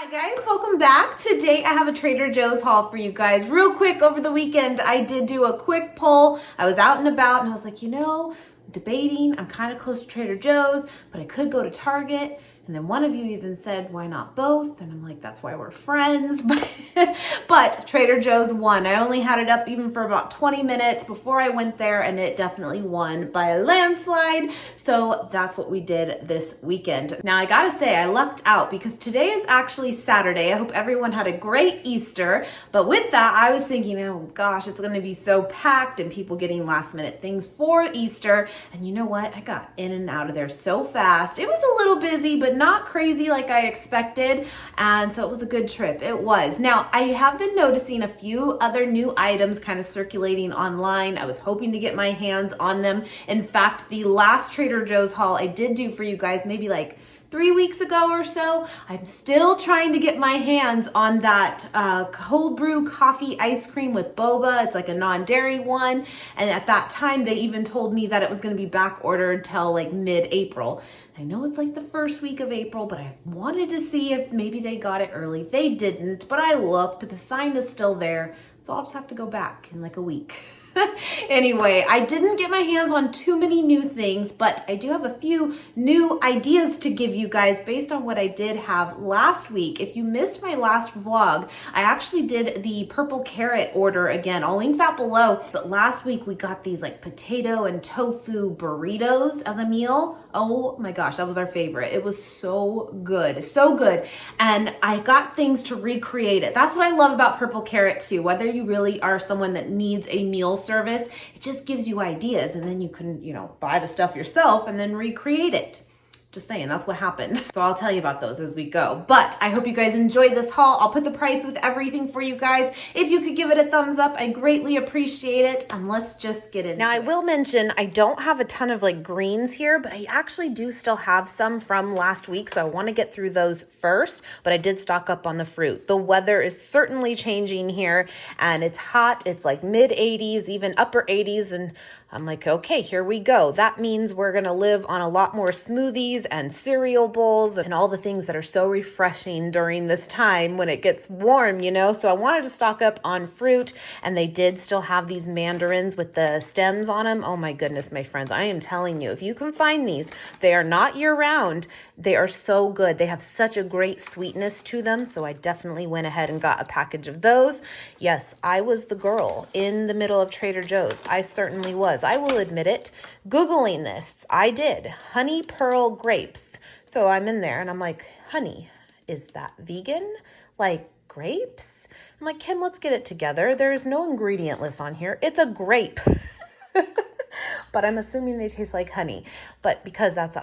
Hi guys, welcome back. Today I have a Trader Joe's haul for you guys. Real quick, over the weekend I did do a quick poll. I was out and about and I was like, debating. I'm kind of close to Trader Joe's, but I could go to Target. And then one of you even said, why not both? And I'm like, that's why we're friends. But Trader Joe's won. I only had it up even for about 20 minutes before I went there, and it definitely won by a landslide. So that's what we did this weekend. Now I gotta say, I lucked out because today is actually Saturday. I hope everyone had a great Easter. But with that, I was thinking, oh gosh, it's gonna be so packed and people getting last minute things for Easter. And you know what? I got in and out of there so fast. It was a little busy, but not crazy like I expected. And so it was a good trip. It was. Now, I have been noticing a few other new items kind of circulating online. I was hoping to get my hands on them. In fact, the last Trader Joe's haul I did do for you guys, maybe like 3 weeks ago or so, I'm still trying to get my hands on that cold brew coffee ice cream with boba. It's like a non-dairy one. And at that time, they even told me that it was going to be back ordered till like mid-April. I know it's like the first week of April, but I wanted to see if maybe they got it early. They didn't, but I looked. The sign is still there. So I'll just have to go back in like a week. Anyway, I didn't get my hands on too many new things, but I do have a few new ideas to give you guys based on what I did have last week. If you missed my last vlog, I actually did the purple carrot order again. I'll link that below. But last week we got these like potato and tofu burritos as a meal. Oh my gosh, that was our favorite. It was so good, so good. And I got things to recreate it. That's what I love about purple carrot too. Whether you really are someone that needs a meal service, it just gives you ideas, and then you can, buy the stuff yourself and then recreate it. Just saying, that's what happened. So I'll tell you about those as we go. But I hope you guys enjoyed this haul. I'll put the price with everything for you guys. If you could give it a thumbs up, I greatly appreciate it. And let's just get into it. Now I will mention, I don't have a ton of like greens here, but I actually do still have some from last week. So I want to get through those first, but I did stock up on the fruit. The weather is certainly changing here and it's hot. It's like mid 80s, even upper 80s. And I'm like, okay, here we go. That means we're going to live on a lot more smoothies and cereal bowls and all the things that are so refreshing during this time when it gets warm, So I wanted to stock up on fruit, and they did still have these mandarins with the stems on them. Oh my goodness, my friends, I am telling you, if you can find these, they are not year round. They are so good. They have such a great sweetness to them. So I definitely went ahead and got a package of those. Yes, I was the girl in the middle of Trader Joe's. I certainly was. I will admit it. Googling this, I did. Honey pearl grapes. So I'm in there and I'm like, honey, is that vegan? Like grapes? I'm like, Kim, let's get it together. There is no ingredient list on here. It's a grape. But I'm assuming they taste like honey. But because that's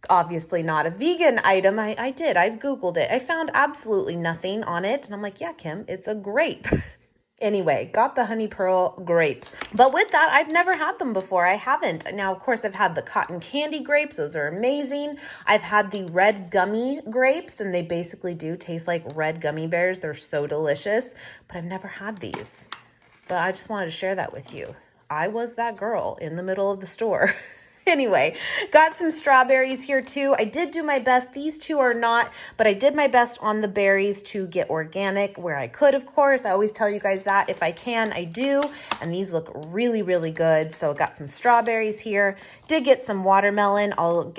obviously not a vegan item, I've Googled it. I found absolutely nothing on it. And I'm like, yeah, Kim, it's a grape. Anyway, got the honey pearl grapes. But with that, I've never had them before. I haven't. Now, of course, I've had the cotton candy grapes. Those are amazing. I've had the red gummy grapes, and they basically do taste like red gummy bears. They're so delicious. But I've never had these. But I just wanted to share that with you. I was that girl in the middle of the store. Anyway, got some strawberries here too. I did do my best. These two are not, but I did my best on the berries to get organic where I could, of course. I always tell you guys that if I can, I do. And these look really, really good. So got some strawberries here. Did get some watermelon. I'll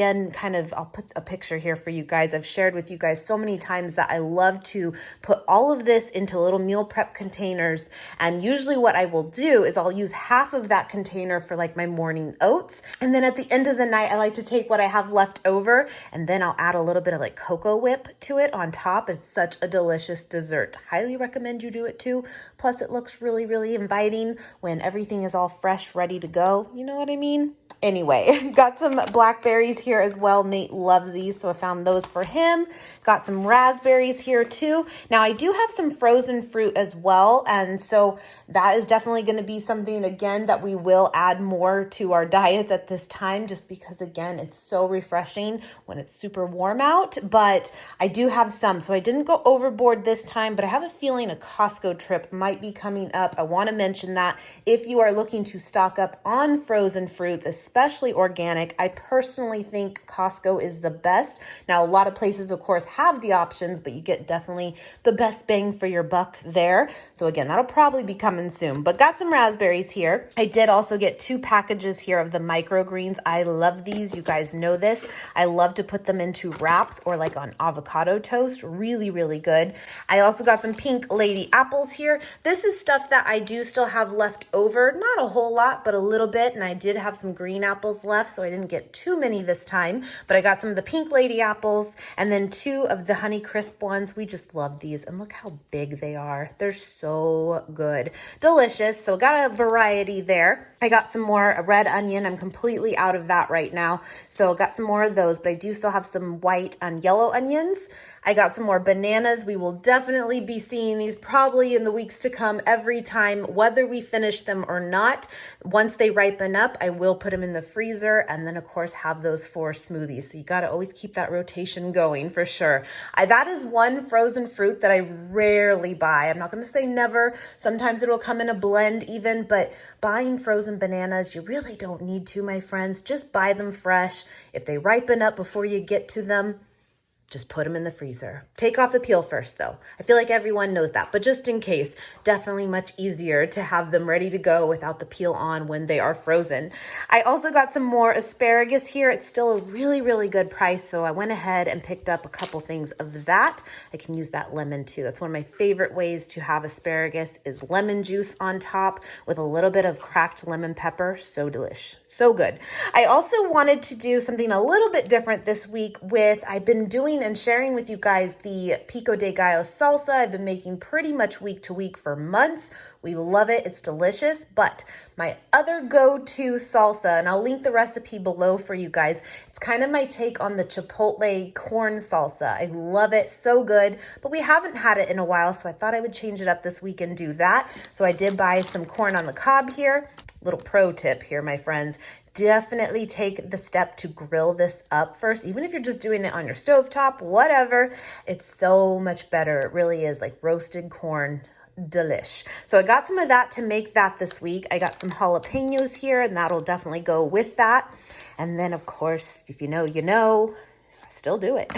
put a picture here for you guys. I've shared with you guys so many times that I love to put all of this into little meal prep containers. And usually what I will do is I'll use half of that container for like my morning oats. And then at the end of the night, I like to take what I have left over and then I'll add a little bit of like cocoa whip to it on top. It's such a delicious dessert. Highly recommend you do it too. Plus it looks really, really inviting when everything is all fresh, ready to go. You know what I mean? Anyway, got some blackberries here as well. Nate loves these, so I found those for him. Got some raspberries here too. Now I do have some frozen fruit as well, and so that is definitely going to be something again that we will add more to our diets at this time, just because again it's so refreshing when it's super warm out. But I do have some, so I didn't go overboard this time, but I have a feeling a Costco trip might be coming up. I want to mention that if you are looking to stock up on frozen fruits, especially organic. I personally think Costco is the best. Now, a lot of places, of course, have the options, but you get definitely the best bang for your buck there. So again, that'll probably be coming soon, but got some raspberries here. I did also get 2 packages here of the microgreens. I love these. You guys know this. I love to put them into wraps or like on avocado toast. Really, really good. I also got some pink lady apples here. This is stuff that I do still have left over. Not a whole lot, but a little bit. And I did have some green apples left, so I didn't get too many this time. But I got some of the pink lady apples and then 2 of the Honey Crisp ones. We just love these. And look how big they are. They're so good. Delicious. So got a variety there. I got some more red onion. I'm completely out of that right now. So got some more of those, but I do still have some white and yellow onions. I got some more bananas. We will definitely be seeing these probably in the weeks to come every time, whether we finish them or not. Once they ripen up, I will put them in the freezer and then of course have those for smoothies. So you got to always keep that rotation going for sure. That is one frozen fruit that I rarely buy. I'm not going to say never. Sometimes it will come in a blend even, but buying frozen bananas, you really don't need to, my friends. Just buy them fresh. If they ripen up before you get to them, just put them in the freezer. Take off the peel first though. I feel like everyone knows that, but just in case, definitely much easier to have them ready to go without the peel on when they are frozen. I also got some more asparagus here. It's still a really, really good price, so I went ahead and picked up a couple things of that. I can use that lemon too. That's one of my favorite ways to have asparagus is lemon juice on top with a little bit of cracked lemon pepper. So delish, so good. I also wanted to do something a little bit different this week I've been doing and sharing with you guys the pico de gallo salsa. I've been making pretty much week to week for months. We love it. It's delicious. But my other go-to salsa, and I'll link the recipe below for you guys. It's kind of my take on the chipotle corn salsa. I love it. So good. But we haven't had it in a while, so I thought I would change it up this week and do that. So I did buy some corn on the cob here. Little pro tip here, my friends. Definitely take the step to grill this up first, even if you're just doing it on your stovetop, whatever. It's so much better. It really is like roasted corn. Delish. So I got some of that to make that this week. I got some jalapeños here, and that'll definitely go with that. And then, of course, if you know, you know. Still do it.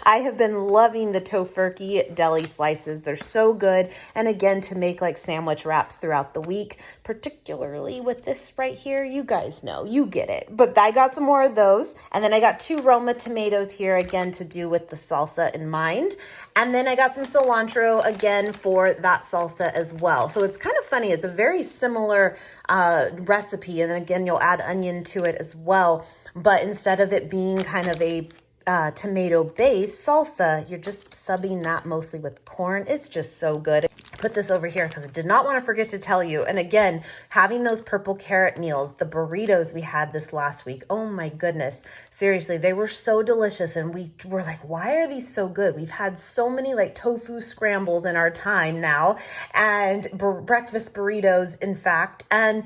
I have been loving the tofurkey deli slices. They're so good. And again, to make like sandwich wraps throughout the week, particularly with this right here, you guys know, you get it. But I got some more of those. And then I got 2 Roma tomatoes here again to do with the salsa in mind. And then I got some cilantro again for that salsa as well. So it's kind of funny. It's a very similar recipe. And then again, you'll add onion to it as well. But instead of it being kind of a tomato-based salsa, you're just subbing that mostly with corn. It's just so good. I put this over here because I did not want to forget to tell you. And again, having those purple carrot meals, the burritos we had this last week, oh my goodness. Seriously, they were so delicious. And we were like, why are these so good? We've had so many like tofu scrambles in our time now and breakfast burritos, in fact. And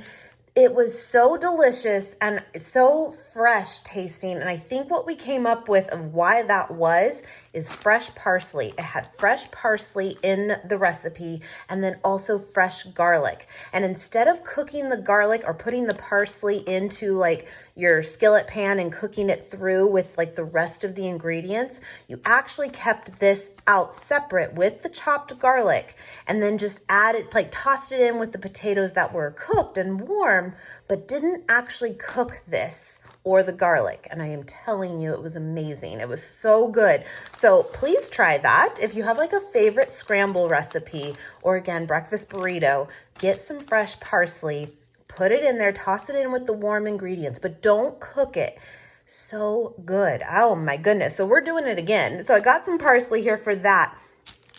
it was so delicious and so fresh tasting. And I think what we came up with of why that was is fresh parsley. It had fresh parsley in the recipe and then also fresh garlic. And instead of cooking the garlic or putting the parsley into like your skillet pan and cooking it through with like the rest of the ingredients, you actually kept this out separate with the chopped garlic and then just added, like tossed it in with the potatoes that were cooked and warm, but didn't actually cook this or the garlic. And I am telling you, it was amazing. It was so good. So please try that. If you have like a favorite scramble recipe or again, breakfast burrito, get some fresh parsley, put it in there, toss it in with the warm ingredients, but don't cook it. So good. Oh my goodness. So we're doing it again. So I got some parsley here for that.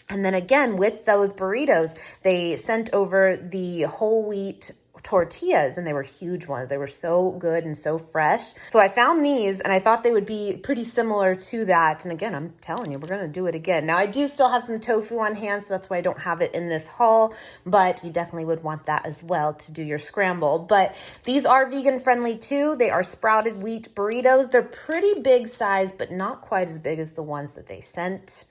And then again, with those burritos, they sent over the whole wheat tortillas and they were huge ones. They were so good and so fresh. So I found these and I thought they would be pretty similar to that. And again, I'm telling you, we're going to do it again. Now I do still have some tofu on hand, so that's why I don't have it in this haul, but you definitely would want that as well to do your scramble. But these are vegan friendly too. They are sprouted wheat burritos. They're pretty big size, but not quite as big as the ones that they sent.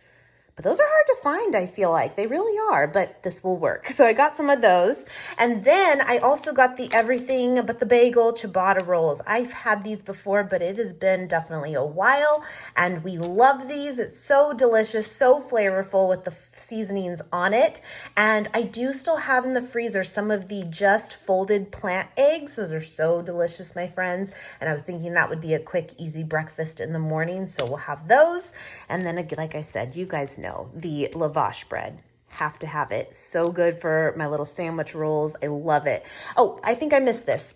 But those are hard to find, I feel like. They really are, but this will work. So I got some of those. And then I also got the everything but the bagel ciabatta rolls. I've had these before, but it has been definitely a while. And we love these. It's so delicious, so flavorful with the seasonings on it. And I do still have in the freezer some of the just folded plant eggs. Those are so delicious, my friends. And I was thinking that would be a quick, easy breakfast in the morning. So we'll have those. And then, like I said, you guys know the Lavash bread. Have to have it. So good for my little sandwich rolls. I love it. Oh, I think I missed this.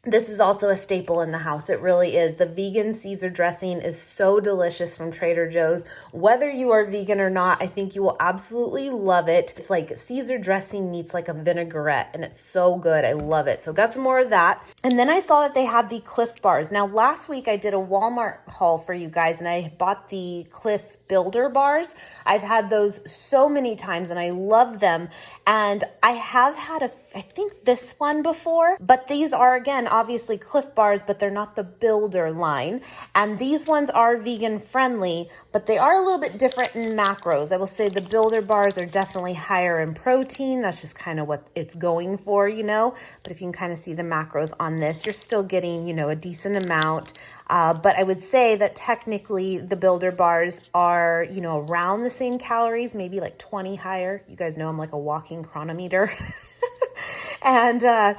This is also a staple in the house. It really is. The vegan Caesar dressing is so delicious from Trader Joe's. Whether you are vegan or not, I think you will absolutely love it. It's like Caesar dressing meets like a vinaigrette, and it's so good. I love it. So got some more of that. And then I saw that they had the Cliff bars. Now, last week I did a Walmart haul for you guys, and I bought the Cliff Builder bars. I've had those so many times, and I love them. And I have had I think this one before, but these are, again, obviously Cliff bars, but they're not the Builder line. And these ones are vegan friendly, but they are a little bit different in macros. I will say the Builder bars are definitely higher in protein. That's just kind of what it's going for, you know. But if you can kind of see the macros on this, you're still getting, you know, a decent amount. But I would say that technically the Builder bars are, you know, around the same calories, maybe like 20 higher. You guys know I'm like a walking chronometer. And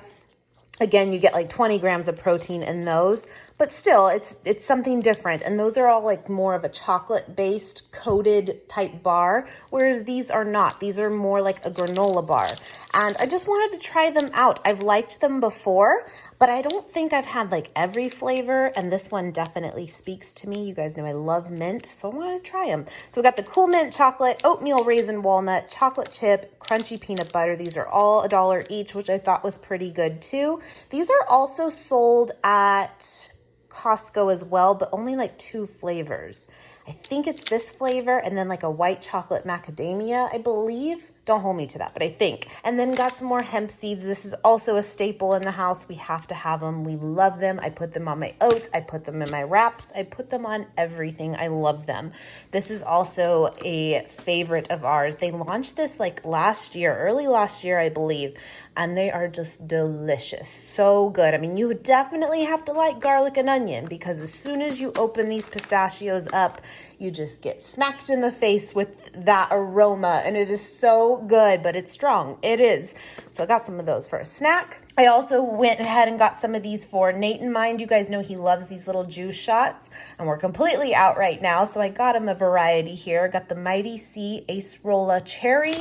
again, you get like 20 grams of protein in those, but still it's something different. And those are all like more of a chocolate based coated type bar, whereas these are not. These are more like a granola bar. And I just wanted to try them out. I've liked them before, but I don't think I've had like every flavor. And this one definitely speaks to me. You guys know I love mint, so I wanted to try them. So we got the cool mint chocolate, oatmeal raisin walnut, chocolate chip, crunchy peanut butter. These are all $1 each, which I thought was pretty good too. These are also sold at Costco as well, but only like 2 flavors. I think it's this flavor and then like a white chocolate macadamia, I believe. Don't hold me to that, but I think. And then got some more hemp seeds. This is also a staple in the house. We have to have them. We love them. I put them on my oats. I put them in my wraps. I put them on everything. I love them. This is also a favorite of ours. They launched this like last year, early last year, I believe. And they are just delicious. So good. I mean, you would definitely have to like garlic and onion, because as soon as you open these pistachios up, you just get smacked in the face with that aroma. And it is so good, but it's strong. It is. So I got some of those for a snack. I also went ahead and got some of these for Nate in mind. You guys know he loves these little juice shots, and we're completely out right now. So I got him a variety here. Got the Mighty C Acerola Cherry,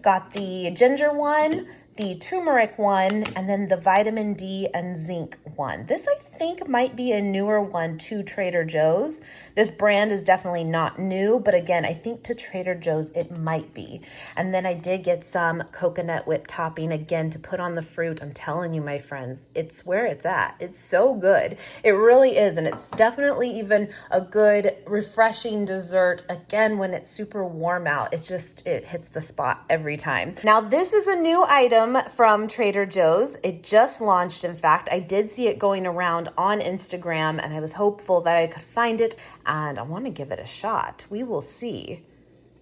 got the ginger one, the turmeric one, and then the vitamin D and zinc one. This, I think, might be a newer one to Trader Joe's. This brand is definitely not new, but again, I think to Trader Joe's it might be. And then I did get some coconut whip topping, again, to put on the fruit. I'm telling you, my friends, it's where it's at. It's so good. It really is, and it's definitely even a good, refreshing dessert, again, when it's super warm out. It hits the spot every time. Now, this is a new item from Trader Joe's. It just launched, in fact. I did see it going around on Instagram, and I was hopeful that I could find it, and I want to give it a shot. We will see.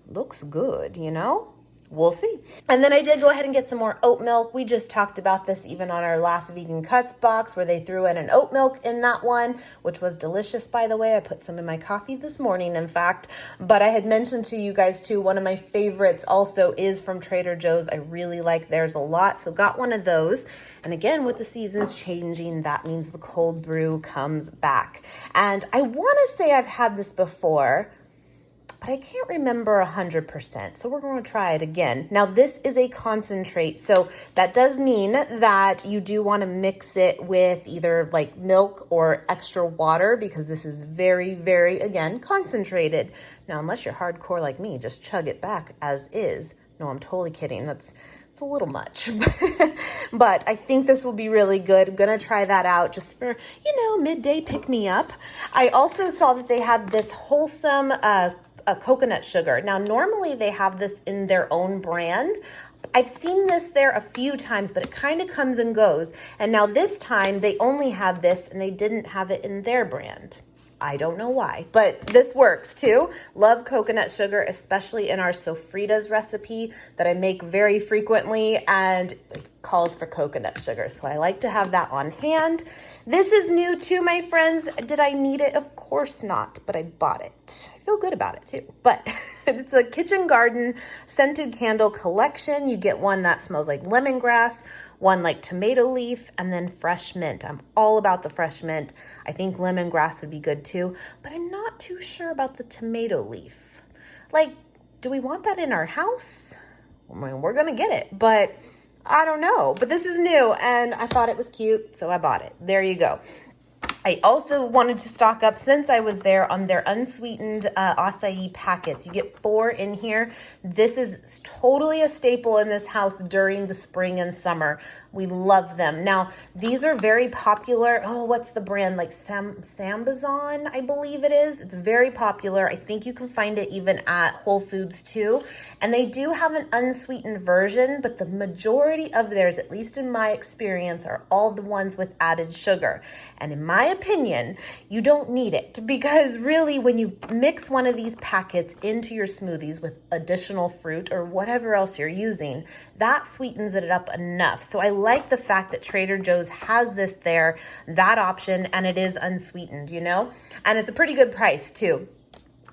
Looks good, you know? We'll see. And then I did go ahead and get some more oat milk. We just talked about this even on our last Vegan Cuts box, where they threw in an oat milk in that one, which was delicious, by the way. I put some in my coffee this morning, in fact. But I had mentioned to you guys too, one of my favorites also is from Trader Joe's. I really like theirs a lot, so got one of those. And again, with the seasons changing, that means the cold brew comes back. And I want to say I've had this before, but I can't remember 100%, so we're going to try it again. Now, this is a concentrate, so that does mean that you do want to mix it with either like milk or extra water, because this is very, very, again, concentrated. Now, unless you're hardcore like me, just chug it back as is. No, I'm totally kidding. It's a little much, but I think this will be really good. I'm going to try that out just for, midday pick-me-up. I also saw that they had this wholesome coconut sugar. Now, normally they have this in their own brand. I've seen this there a few times, but it kind of comes and goes. And now this time they only had this and they didn't have it in their brand. I don't know why, but this works too. Love coconut sugar, especially in our sofritas recipe that I make very frequently, and it calls for coconut sugar. So I like to have that on hand. This is new too, my friends. Did I need it? Of course not, but I bought it. I feel good about it too, but it's a kitchen garden scented candle collection. You get one that smells like lemongrass, one like tomato leaf, and then fresh mint. I'm all about the fresh mint. I think lemongrass would be good too, but I'm not too sure about the tomato leaf. Like, do we want that in our house? I mean, we're gonna get it, but I don't know. But this is new and I thought it was cute, so I bought it. There you go. I also wanted to stock up, since I was there, on their unsweetened acai packets. You get 4 in here. This is totally a staple in this house during the spring and summer. We love them. Now, these are very popular. Oh, what's the brand? Like Sambazon, I believe it is. It's very popular. I think you can find it even at Whole Foods too. And they do have an unsweetened version, but the majority of theirs, at least in my experience, are all the ones with added sugar. And in my opinion, you don't need it, because really when you mix one of these packets into your smoothies with additional fruit or whatever else you're using, that sweetens it up enough. So I like the fact that Trader Joe's has this there, that option, and it is unsweetened, you know? And it's a pretty good price too.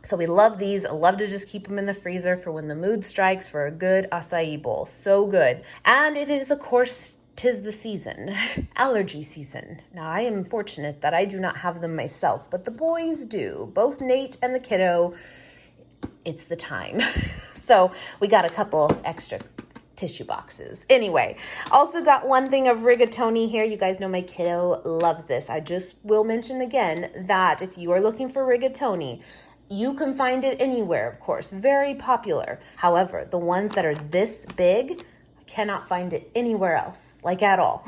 So we love these. I love to just keep them in the freezer for when the mood strikes for a good acai bowl. So good. And it is, of course, 'tis the season, allergy season. Now, I am fortunate that I do not have them myself, but the boys do. Both Nate and the kiddo, it's the time. So we got a couple extra tissue boxes. Anyway, also got one thing of rigatoni here. You guys know my kiddo loves this. I just will mention again that if you are looking for rigatoni, you can find it anywhere, of course. Very popular. However, the ones that are this big, cannot find it anywhere else, like at all.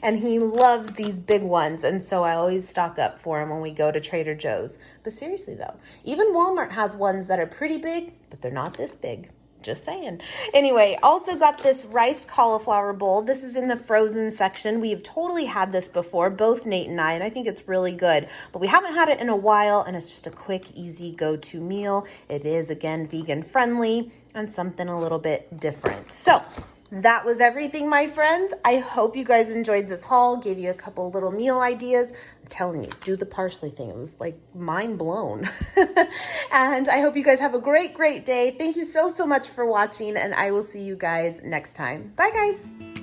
And he loves these big ones, and so I always stock up for him when we go to Trader Joe's. But seriously though, even Walmart has ones that are pretty big, but they're not this big. Just saying. Anyway, also got this riced cauliflower bowl. This is in the frozen section. We've totally had this before, both Nate and I think it's really good. But we haven't had it in a while, and it's just a quick, easy go-to meal. It is, again, vegan friendly and something a little bit different. So that was everything, my friends. I hope you guys enjoyed this haul, gave you a couple little meal ideas. I'm telling you, do the parsley thing. It was like mind blown. And I hope you guys have a great, great day. Thank you so, so much for watching, and I will see you guys next time. Bye, guys.